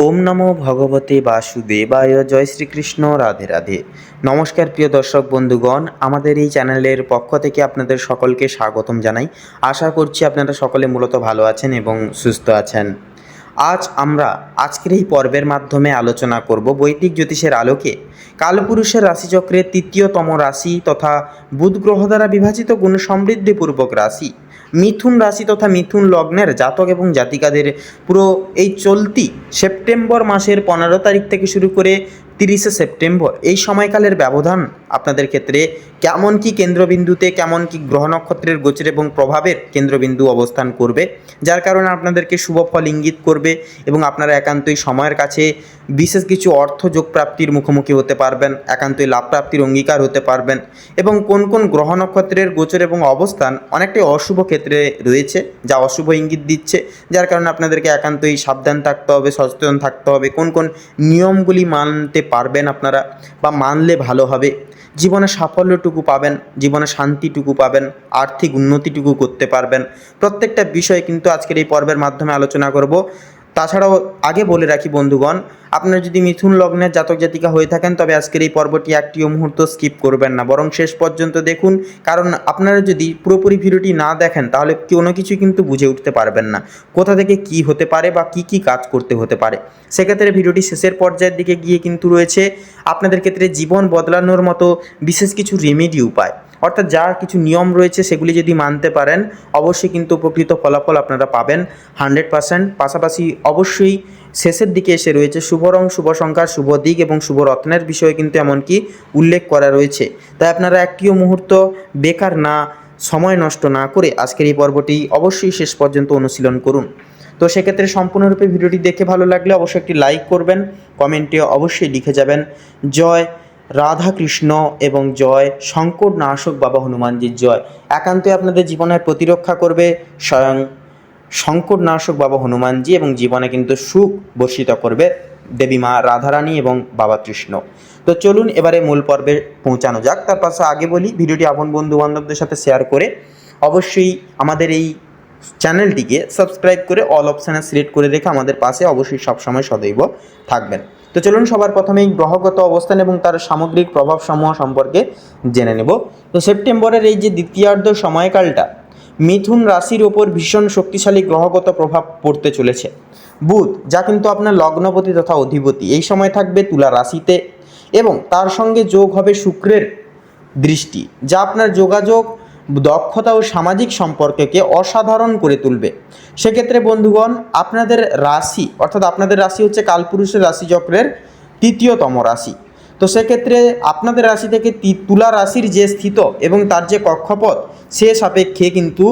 ওম নমো ভগবতে বাসুদেবায়। জয় শ্রীকৃষ্ণ। রাধে রাধে। নমস্কার প্রিয় দর্শক বন্ধুগণ, আমাদের এই চ্যানেলের পক্ষ থেকে আপনাদের সকলকে স্বাগতম জানাই। আশা করছি আপনারা সকলে মূলত ভালো আছেন এবং সুস্থ আছেন। আজ আমরা আজকের এই পর্বের মাধ্যমে আলোচনা করব বৈদিক জ্যোতিষের আলোকে কালপুরুষের রাশিচক্রের তৃতীয়তম রাশি তথা বুধ গ্রহ দ্বারা বিভাজিত গুণ সমৃদ্ধিপূর্বক রাশি মিথুন রাশি তথা মিথুন লগ্নের জাতক এবং জাতিকাদের পুরো এই চলতি সেপ্টেম্বর মাসের 15 তারিখ থেকে শুরু করে 30শে সেপ্টেম্বর এই সময়কালের ব্যবধান আপনাদের ক্ষেত্রে কেমন কি কেন্দ্রবিন্দুতে কেমন কি গ্রহ নক্ষত্রের গোচর এবং প্রভাবের কেন্দ্রবিন্দু অবস্থান করবে, যার কারণে আপনাদেরকে শুভ ফল ইঙ্গিত করবে এবং আপনারা একান্তই সময়ের কাছে বিশেষ কিছু অর্থ যোগ প্রাপ্তির মুখোমুখি হতে পারবেন, একান্তই লাভ প্রাপ্তির অঙ্গীকার হতে পারবেন এবং কোন কোন গ্রহ নক্ষত্রের গোচর এবং অবস্থান অনেকটাই অশুভ ক্ষেত্রে রয়েছে, যা অশুভ ইঙ্গিত দিচ্ছে, যার কারণে আপনাদেরকে একান্তই সাবধান থাকতে হবে, সচেতন থাকতে হবে। কোন কোন নিয়মগুলি মানতে পারবেন আপনারা বা মানলে ভালো হবে, জীবনে সাফল্যটুকু পাবেন, জীবনে শান্তিটুকু পাবেন, আর্থিক উন্নতিটুকু করতে পারবেন, প্রত্যেকটা বিষয় কিন্তু আজকের এই পর্বের মাধ্যমে আলোচনা করব। তাছাড়াও আগে বলে রাখি বন্ধুগণ, আপনারা যদি মিথুন লগ্নের জাতক জাতিকা হয়ে থাকেন তবে আজকের এই পর্বটি একটিও মুহূর্ত স্কিপ করবেন না, বরং শেষ পর্যন্ত দেখুন। কারণ আপনারা যদি পুরোপুরি ভিডিওটি না দেখেন তাহলে কোনো কিছু কিন্তু বুঝে উঠতে পারবেন না, কোথা থেকে কি হতে পারে বা কি কাজ করতে হতে পারে। সেক্ষেত্রে ভিডিওটি শেষের পর্যায়ের দিকে গিয়ে কিন্তু রয়েছে আপনাদের ক্ষেত্রে জীবন বদলানোর মতো বিশেষ কিছু রেমেডি উপায়, অর্থাৎ যা কিছু নিয়ম রয়েছে সেগুলি যদি মানতে পারেন অবশ্যই কিন্তু উপকৃত ফলাফল আপনারা পাবেন 100%। পাশাপাশি অবশ্যই শেষের দিকে এসে রয়েছে শুভ রং, শুভ সংখ্যা, শুভ দিক এবং শুভ রত্নের বিষয়ে কিন্তু এমনকি উল্লেখ করা রয়েছে। তাই আপনারা একটিও মুহূর্ত বেকার না, সময় নষ্ট না করে আজকের এই পর্বটি অবশ্যই শেষ পর্যন্ত অনুশীলন করুন। তো সেক্ষেত্রে সম্পূর্ণরূপে ভিডিওটি দেখে ভালো লাগলে অবশ্যই একটি লাইক করবেন, কমেন্টে অবশ্যই লিখে যাবেন জয় রাধা কৃষ্ণ এবং জয় সংকট নাশক বাবা হনুমানজির জয়। একান্তই আপনাদের জীবনের প্রতিরক্ষা করবে স্বয়ং সংকট নাশক বাবা হনুমানজি এবং জীবনে কিন্তু সুখ বর্ষিত করবে দেবী মা রাধারানী এবং বাবা কৃষ্ণ। তো চলুন এবারে মূল পর্বে পৌঁছানো যাক। তার পাশে আগে বলি, ভিডিওটি আপন বন্ধু বান্ধবদের সাথে শেয়ার করে অবশ্যই আমাদের এই চ্যানেলটিকে সাবস্ক্রাইব করে অল অপশানে সিলেক্ট করে রেখে আমাদের পাশে অবশ্যই সবসময় সদৈব থাকবেন। তো চলুন সবার প্রথমেই গ্রহগত অবস্থান এবং তার সামগ্রিক প্রভাবসমূহ সম্পর্কে জেনে নেব। তো সেপ্টেম্বরের এই যে দ্বিতীয়ার্ধ সময়কালটা মিথুন রাশির ওপর ভীষণ শক্তিশালী গ্রহগত প্রভাব পড়তে চলেছে। বুধ, যা কিন্তু আপনার লগ্নপতি তথা অধিপতি, এই সময় থাকবে তুলা রাশিতে এবং তার সঙ্গে যোগ হবে শুক্রের দৃষ্টি, যা আপনার যোগাযোগ, দক্ষতা ও সামাজিক সম্পর্ককে অসাধারণ করে তুলবে। সেক্ষেত্রে বন্ধুগণ, আপনাদের রাশি অর্থাৎ আপনাদের রাশি হচ্ছে কালপুরুষের রাশিচক্রের তৃতীয়তম রাশি। তো সেক্ষেত্রে আপনাদের রাশি থেকে তুলা রাশির যে স্থিত এবং তার যে কক্ষপথ সে সাপেক্ষে কিন্তু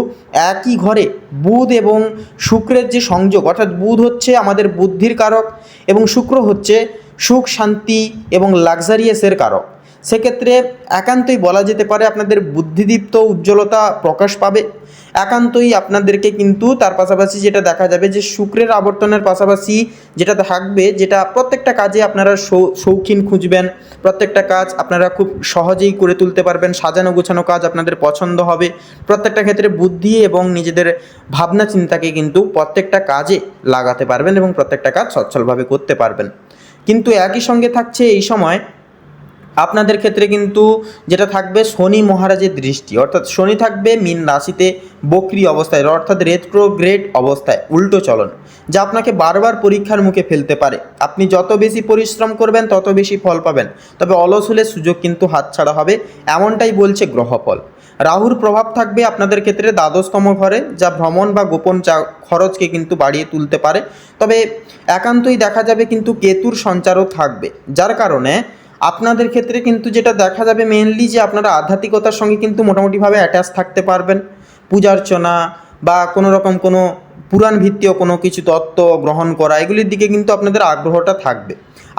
একই ঘরে বুধ এবং শুক্রের যে সংযোগ, অর্থাৎ বুধ হচ্ছে আমাদের বুদ্ধির কারক এবং শুক্র হচ্ছে সুখ শান্তি এবং লাক্সারিয়াসের কারক। সেক্ষেত্রে একান্তই বলা যেতে পারে আপনাদের বুদ্ধিদীপ্ত উজ্জ্বলতা প্রকাশ পাবে। একান্তই আপনাদেরকে কিন্তু তার পাশাপাশি যেটা দেখা যাবে যে শুক্রের আবর্তনের পাশাপাশি যেটা থাকবে, যেটা প্রত্যেকটা কাজে আপনারা শৌখিন খুঁজবেন, প্রত্যেকটা কাজ আপনারা খুব সহজেই করে তুলতে পারবেন, সাজানো গোছানো কাজ আপনাদের পছন্দ হবে, প্রত্যেকটা ক্ষেত্রে বুদ্ধি এবং নিজেদের ভাবনা চিন্তাকে কিন্তু প্রত্যেকটা কাজে লাগাতে পারবেন এবং প্রত্যেকটা কাজ সচ্ছলভাবে করতে পারবেন। কিন্তু একই সঙ্গে থাকছে এই সময় আপনাদের ক্ষেত্রে কিন্তু যেটা থাকবে শনি মহারাজের দৃষ্টি, অর্থাৎ শনি থাকবে মীন রাশিতে বক্রি অবস্থায়, অর্থাৎ রেট্রোগ্রেড অবস্থায়, উল্টো চলন, যা আপনাকে বারবার পরীক্ষার মুখে ফেলতে পারে। আপনি যত বেশি পরিশ্রম করবেন তত বেশি ফল পাবেন, তবে অলস হলে সুযোগ কিন্তু হাতছাড়া হবে, এমনটাই বলছে গ্রহফল। রাহুর প্রভাব থাকবে আপনাদের ক্ষেত্রে দ্বাদশতম ঘরে, যা ভ্রমণ বা গোপন খরচকে কিন্তু বাড়িয়ে তুলতে পারে। তবে একান্তই দেখা যাবে কিন্তু কেতুর সঞ্চারও থাকবে, যার কারণে আপনাদের ক্ষেত্রে কিন্তু যেটা দেখা যাবে মেনলি যে আপনারা আধ্যাত্মিকতার সঙ্গে কিন্তু মোটামুটিভাবে অ্যাটাচ থাকতে পারবেন। পূজার্চনা বা কোনো রকম কোনো পুরাণ ভিত্তিক কোনো কিছু তত্ত্ব গ্রহণ করা, এগুলির দিকে কিন্তু আপনাদের আগ্রহটা থাকবে।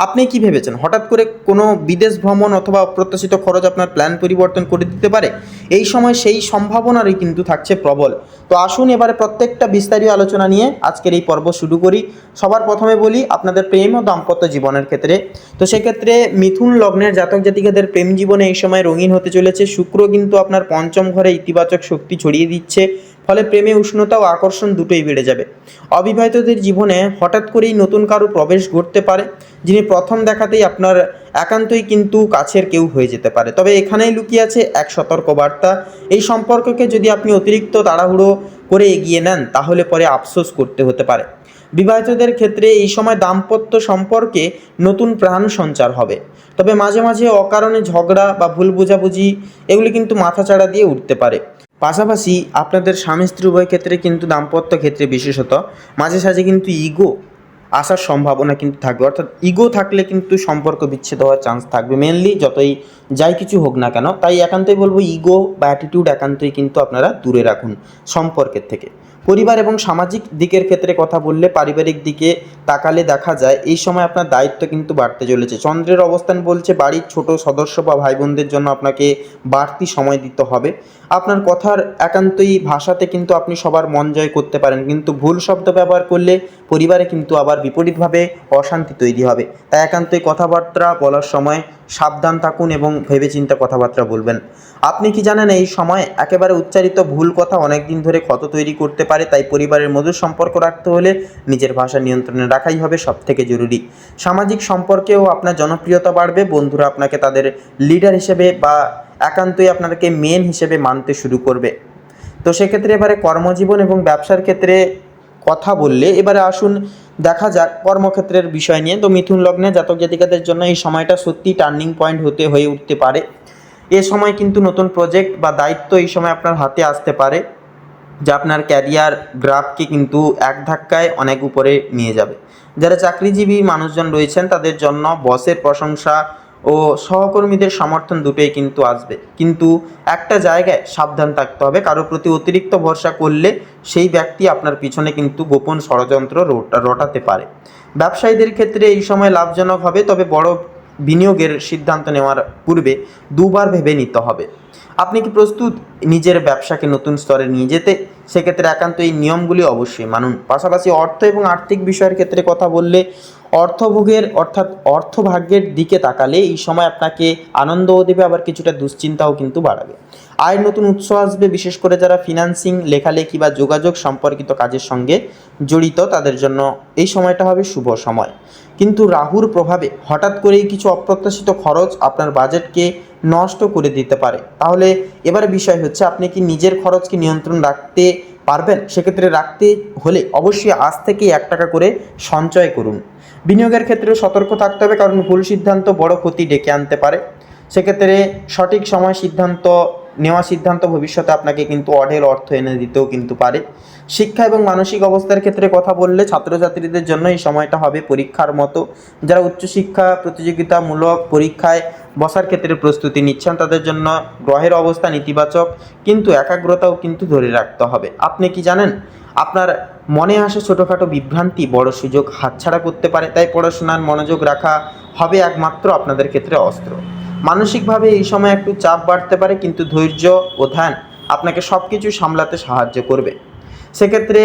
আপনি কি ভেবেছেন, হঠাৎ করে কোনো বিদেশ ভ্রমণ অথবা অপ্রত্যাশিত খরচ আপনার প্ল্যান পরিবর্তন করে দিতে পারে। এই সময় সেই সম্ভাবনারই কিন্তু থাকছে প্রবল। তো আসুন এবারে প্রত্যেকটা বিস্তারিত আলোচনা নিয়ে আজকের এই পর্ব শুরু করি। সবার প্রথমে বলি আপনাদের প্রেম ও দাম্পত্য জীবনের ক্ষেত্রে। তো সেক্ষেত্রে মিথুন লগ্নের জাতক জাতিকাদের প্রেম জীবনে এই সময় রঙিন হতে চলেছে। শুক্র কিন্তু আপনার পঞ্চম ঘরে ইতিবাচক শক্তি ছড়িয়ে দিচ্ছে। ফলে প্রেমে উষ্ণতা ও আকর্ষণ দুটোই বেড়ে যাবে। অবিবাহিতদের জীবনে হঠাৎ করেই নতুন কারো প্রবেশ ঘটতে পারে, যিনি প্রথম দেখাতেই আপনার একান্তই কিন্তু কাছের কেউ হয়ে যেতে পারে। তবে এখানেই লুকিয়ে আছে এক সতর্কবার্তা, এই সম্পর্ককে যদি আপনি অতিরিক্ত তাড়াহুড়ো করে এগিয়ে নেন তাহলে পরে আফসোস করতে হতে পারে। বিবাহিতদের ক্ষেত্রে এই সময় দাম্পত্য সম্পর্কে নতুন প্রাণ সঞ্চার হবে, তবে মাঝে মাঝে অকারণে ঝগড়া বা ভুল বোঝাবুঝি এগুলি কিন্তু মাথাচাড়া দিয়ে উঠতে পারে। পাশাপাশি আপনাদের স্বামী স্ত্রী উভয় ক্ষেত্রে কিন্তু দাম্পত্য ক্ষেত্রে বিশেষত মাঝে সাঝে কিন্তু ইগো আসার সম্ভাবনা কিন্তু থাকবে, অর্থাৎ ইগো থাকলে কিন্তু সম্পর্ক বিচ্ছেদ হওয়ার চান্স থাকবে মেনলি, যতই যাই কিছু হোক না কেন। তাই একান্তই বলবো ইগো বা অ্যাটিটিউড একান্তই কিন্তু আপনারা দূরে রাখুন সম্পর্কের থেকে। পরিবার এবং সামাজিক দিকের ক্ষেত্রে কথা বললে পারিবারিক দিকে তাকালে দেখা যায় এই সময় আপনার দায়িত্ব কিন্তু বাড়তে চলেছে। চন্দ্রের অবস্থান বলছে বাড়ির ছোট সদস্য বা ভাই বোনদের জন্য আপনাকে বাড়তি সময় দিতে হবে। আপনার কথার একান্তই ভাষাতে কিন্তু আপনি সবার মন জয় করতে পারেন, কিন্তু ভুল শব্দ ব্যবহার করলে পরিবারে কিন্তু আবার বিপরীতভাবে অশান্তি তৈরি হবে। তাই একান্তই কথাবার্তা বলার সময় সাবধান থাকুন এবং ভেবেচিন্তে কথাবার্তা বলবেন। আপনি কি জানেন এই সময় একেবারে উচ্চারিত ভুল কথা অনেক দিন ধরে ক্ষত তৈরি করতে পারে, তাই পরিবারের মধুর সম্পর্ক রাখতে হলে নিজের ভাষা নিয়ন্ত্রণে রাখাই হবে সবথেকে জরুরি। সামাজিক সম্পর্কেও আপনার জনপ্রিয়তা বাড়বে, বন্ধুরা আপনাকে তাদের লিডার হিসেবে বা একান্তই আপনাকে মেন হিসেবে মানতে শুরু করবে। তো সেক্ষেত্রে এবারে কর্মজীবন এবং ব্যবসার ক্ষেত্রে কথা বললে এবারে আসুন দেখা যাক কর্মক্ষেত্রের বিষয় নিয়ে। তো মিথুন লগ্নে জাতক জাতিকাদের জন্য এই সময়টা সত্যি টার্নিং পয়েন্ট হয়ে উঠতে পারে। এ সময় কিন্তু নতুন প্রজেক্ট বা দায়িত্ব এই সময় আপনার হাতে আসতে পারে, যা আপনার ক্যারিয়ার গ্রাফকে কিন্তু এক ধাক্কায় অনেক উপরে নিয়ে যাবে। যারা চাকরিজীবী মানুষজন রয়েছেন তাদের জন্য বসের প্রশংসা ও সহকর্মীদের সমর্থন দুটোই কিন্তু আসবে, কিন্তু একটা জায়গায় সাবধান থাকতে হবে, কারোর প্রতি অতিরিক্ত ভরসা করলে সেই ব্যক্তি আপনার পিছনে কিন্তু গোপন ষড়যন্ত্র রটাতে পারে। ব্যবসায়ীদের ক্ষেত্রে এই সময় লাভজনক হবে, তবে বড় বিনিয়োগের সিদ্ধান্ত নেওয়ার পূর্বে দুবার ভেবে নিতে হবে। আপনি কি প্রস্তুত নিজের ব্যবসাকে নতুন স্তরে নিয়ে যেতে? সেক্ষেত্রে একান্ত এই নিয়মগুলি অবশ্যই মানুন। পাশাপাশি অর্থ এবং আর্থিক বিষয়ের ক্ষেত্রে কথা বললে অর্থভোগের অর্থাৎ অর্থভাগ্যের দিকে তাকালে এই সময় আপনাকে আনন্দও দেবে, আবার কিছুটা দুশ্চিন্তাও কিন্তু বাড়াবে। আয়ের নতুন উৎস আসবে, বিশেষ করে যারা ফিনান্সিং, লেখালেখি বা যোগাযোগ সম্পর্কিত কাজের সঙ্গে জড়িত তাদের জন্য এই সময়টা হবে শুভ সময়। কিন্তু রাহুর প্রভাবে হঠাৎ করেই কিছু অপ্রত্যাশিত খরচ আপনার বাজেটকে নষ্ট করে দিতে পারে। তাহলে এবারে বিষয় হচ্ছে আপনি কি নিজের খরচকে নিয়ন্ত্রণ রাখতে পারবেন? সেক্ষেত্রে রাখতে হলে অবশ্যই আজ থেকেই 1 টাকা করে সঞ্চয় করুন। বিনিয়োগের ক্ষেত্রে সতর্ক থাকতে হবে, কারণ ভুল সিদ্ধান্ত বড় ক্ষতি ডেকে আনতে পারে। সেক্ষেত্রে সঠিক সময় সিদ্ধান্ত ভবিষ্যতে আপনাকে কিন্তু অঢেল অর্থ এনে দিতেও কিন্তু পারে। শিক্ষা এবং মানসিক অবস্থার ক্ষেত্রে কথা বললে ছাত্রছাত্রীদের জন্য এই সময়টা হবে পরীক্ষার মতো। যারা উচ্চশিক্ষা প্রতিযোগিতামূলক পরীক্ষায় বসার ক্ষেত্রে প্রস্তুতি নিচ্ছেন তাদের জন্য গ্রহের অবস্থান ইতিবাচক, কিন্তু একাগ্রতাও কিন্তু ধরে রাখতে হবে। আপনি কি জানেন আপনার মনে আসে ছোটোখাটো বিভ্রান্তি বড় সুযোগ হাতছাড়া করতে পারে, তাই পড়াশোনার মনোযোগ রাখা হবে একমাত্র আপনাদের ক্ষেত্রে অস্ত্র। মানসিকভাবে এই সময় একটু চাপ বাড়তে পারে, কিন্তু ধৈর্য ও ধ্যান আপনাকে সব কিছু সামলাতে সাহায্য করবে। সেক্ষেত্রে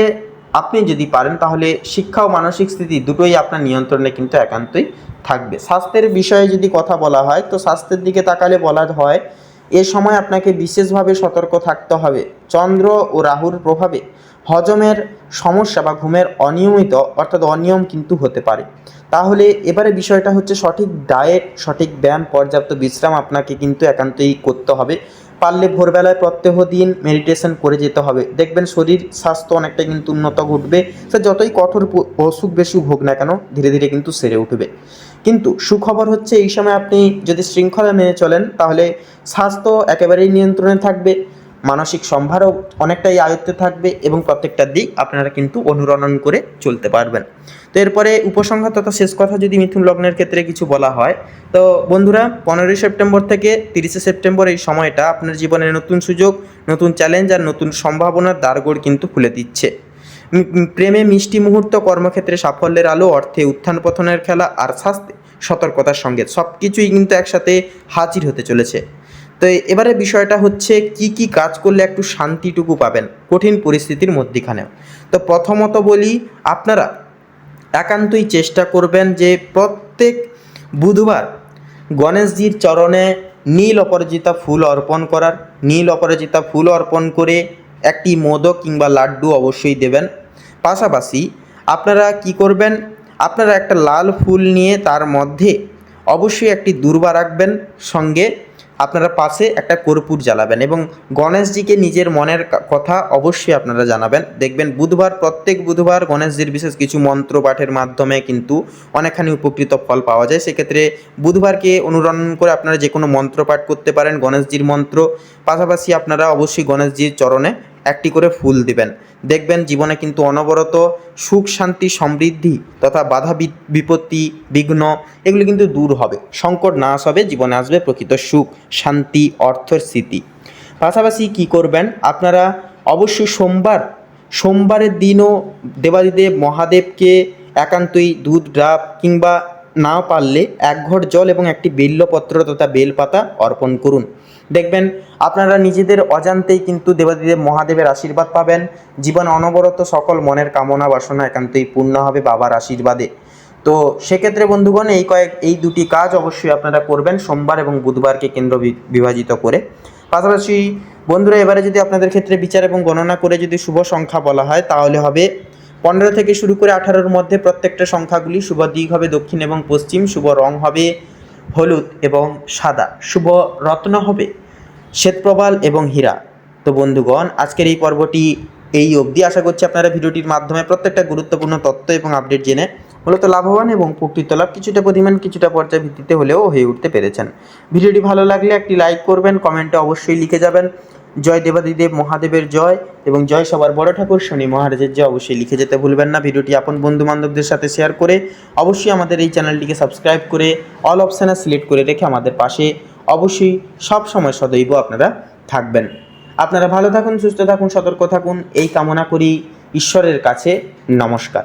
আপনি যদি পারেন তাহলে শিক্ষা ও মানসিক স্থিতি দুটোই আপনার নিয়ন্ত্রণে কিন্তু একান্তই থাকবে। স্বাস্থ্যের বিষয়ে যদি কথা বলা হয় তো স্বাস্থ্যের দিকে তাকালে বলা হয় এ সময় আপনাকে বিশেষভাবে সতর্ক থাকতে হবে। চন্দ্র ও রাহুর প্রভাবে হজমের সমস্যা বা ঘুমের অনিয়ম কিন্তু হতে পারে। তাহলে এবারে বিষয়টা হচ্ছে সঠিক ডায়েট, সঠিক ব্যায়াম, পর্যাপ্ত বিশ্রাম আপনাকে কিন্তু একান্তই করতে হবে। পারলে ভোরবেলায় প্রত্যহ দিন মেডিটেশন করে যেতে হবে, দেখবেন শরীর স্বাস্থ্য অনেকটা কিন্তু উন্নত ঘটবে। সে যতই কঠোর অসুখ বেসুখ হোক না কেন ধীরে ধীরে কিন্তু সেরে উঠবে। কিন্তু সুখবর হচ্ছে এই সময় আপনি যদি শৃঙ্খলা মেনে চলেন তাহলে স্বাস্থ্য একেবারেই নিয়ন্ত্রণে থাকবে, মানসিক সম্ভারও অনেকটাই আয়ত্তে থাকবে এবং প্রত্যেকটা দিক আপনারা কিন্তু অনুরণন করে চলতে পারবেন। তো এরপরে উপসংহার তথা শেষ কথা যদি মিথুন লগ্নের ক্ষেত্রে কিছু বলা হয় তো বন্ধুরা 15ই সেপ্টেম্বর থেকে 30শে সেপ্টেম্বর এই সময়টা আপনার জীবনে নতুন সুযোগ, নতুন চ্যালেঞ্জ আর নতুন সম্ভাবনার দ্বারগোড় কিন্তু খুলে দিচ্ছে। প্রেমে মিষ্টি মুহূর্ত, কর্মক্ষেত্রে সাফল্যের আলো, অর্থে উত্থান পতনের খেলা আর স্বাস্থ্যে সতর্কতার সঙ্গে সব কিছুই কিন্তু একসাথে হাজির হতে চলেছে। তো এবারে বিষয়টা হচ্ছে কি কাজ করলে একটু শান্তিটুকু পাবেন কঠিন পরিস্থিতির মধ্যখানেও। তো প্রথমত বলি আপনারা একান্তই চেষ্টা করবেন যে প্রত্যেক বুধবার গণেশজির চরণে নীল অপরাজিতা ফুল অর্পণ করার। নীল অপরাজিতা ফুল অর্পণ করে একটি মোদক কিংবা লাড্ডু অবশ্যই দেবেন। পাশাপাশি আপনারা কি করবেন, আপনারা একটা লাল ফুল নিয়ে তার মধ্যে অবশ্যই একটি দূর্বা রাখবেন, সঙ্গে আপনারা পাশে একটা কর্পূর জ্বালাবেন এবং গণেশজিকে নিজের মনের কথা অবশ্যই আপনারা জানাবেন। দেখবেন প্রত্যেক বুধবার গণেশজির বিশেষ কিছু মন্ত্র পাঠের মাধ্যমে কিন্তু অনেকখানি উপকৃত ফল পাওয়া যায়। সেক্ষেত্রে বুধবারকে অনুরণন করে আপনারা যে কোনো মন্ত্র পাঠ করতে পারেন, গণেশজির মন্ত্র। পাশাপাশি আপনারা অবশ্যই গণেশজির চরণে একটি করে ফুল দিবেন। দেখবেন জীবনে কিন্তু অনবরত সুখ শান্তি সমৃদ্ধি তথা বাধা বিপত্তি বিঘ্ন এগুলি কিন্তু দূর হবে, সংকট নাশ হবে, জীবনে আসবে প্রকৃত সুখ শান্তি অর্থের স্মৃতি। পাশাপাশি কি করবেন, আপনারা অবশ্যই সোমবারের দিনও দেবাদিদেব মহাদেবকে একান্তই দুধ ডাব কিংবা না পারলে এক ঘট জল এবং একটি বেলপত্র তথা বেলপাতা অর্পণ করুন। দেখবেন আপনারা নিজেদের অজান্তেই কিন্তু দেবাদিদেব মহাদেবের আশীর্বাদ পাবেন। জীবনে অনবরত সকল মনের কামনা বাসনা একান্তই পূর্ণ হবে বাবার আশীর্বাদে। তো সেক্ষেত্রে বন্ধুগণ এই দুটি কাজ অবশ্যই আপনারা করবেন সোমবার এবং বুধবারকে কেন্দ্র বিভাজিত করে। পাশাপাশি বন্ধুরা, এবারে যদি আপনাদের ক্ষেত্রে বিচার এবং গণনা করে যদি শুভ সংখ্যা বলা হয় তাহলে হবে 15 থেকে শুরু করে 18-র মধ্যে প্রত্যেকটা সংখ্যাগুলি। শুভ দিক হবে দক্ষিণ এবং পশ্চিম, শুভ রং হবে হলুদ এবং সাদা, শুভ রত্ন হবে শ্বেতপ্রবাল এবং হীরা। তো বন্ধুগণ, আজকের এই পর্বটি এই অবধি। আশা করছি আপনারা ভিডিওটির মাধ্যমে প্রত্যেকটা গুরুত্বপূর্ণ তথ্য এবং আপডেট জেনে মূলত লাভবান এবং উপকৃত লাভ কিছুটা পরিমাণ কিছুটা পর্যায় ভিত্তিতে হলেও হয়ে উঠতে পেরেছেন। ভিডিওটি ভালো লাগলে একটি লাইক করবেন, কমেন্টে অবশ্যই লিখে যাবেন জয় দেবাদিদেব মহাদেবের জয় এবং জয় সবার বড় ঠাকুর শনি মহারাজের জয় অবশ্যই লিখে যেতে ভুলবেন না। ভিডিওটি আপন বন্ধু বান্ধবদের সাথে শেয়ার করে অবশ্যই আমাদের এই চ্যানেলটিকে সাবস্ক্রাইব করে অল অপশানে সিলেক্ট করে রেখে আমাদের পাশে অবশ্যই সব সময় সদৈব আপনারা থাকবেন। আপনারা ভালো থাকুন, সুস্থ থাকুন, সতর্ক থাকুন এই কামনা করি ঈশ্বরের কাছে। নমস্কার।